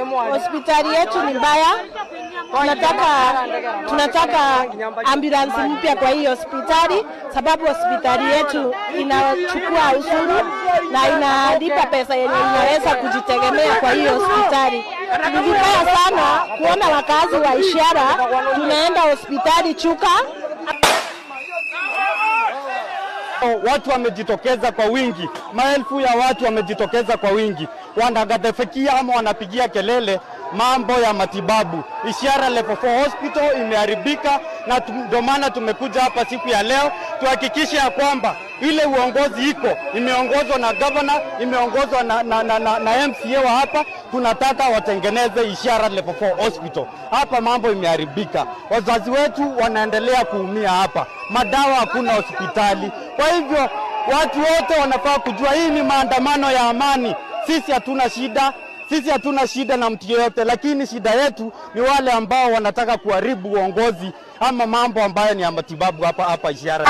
Hospitali yetu ni mbaya. Tunataka ambulance mpya kwa hii hospitali, sababu hospitali yetu inachukua ushuru na inalipa pesa yenye inaweza kujitegemea kwa hii hospitali. Ni vibaya sana kuona wakazi wa Ishara tunaenda hospitali Chuka. Watu wamejitokeza kwa wingi, maelfu ya watu wamejitokeza kwa wingi, wanagatefikia ama wanapigia kelele mambo ya matibabu. Ishara Level 4 Hospital imeharibika, na ndio maana tumekuja hapa siku ya leo tuhakikishe ya kwamba ile uongozi iko, imeongozwa na governor, imeongozwa na MCA wa hapa. Tunataka watengeneze Ishara Level 4 Hospital. Hapa mambo imeharibika, wazazi wetu wanaendelea kuumia hapa, madawa hakuna hospitali. Kwa hivyo watu wote wanafaa kujua hii ni maandamano ya amani. Sisi hatuna shida na mtu yeyote, lakini shida yetu ni wale ambao wanataka kuharibu uongozi ama mambo ambayo ni ya matibabu hapa Ishara.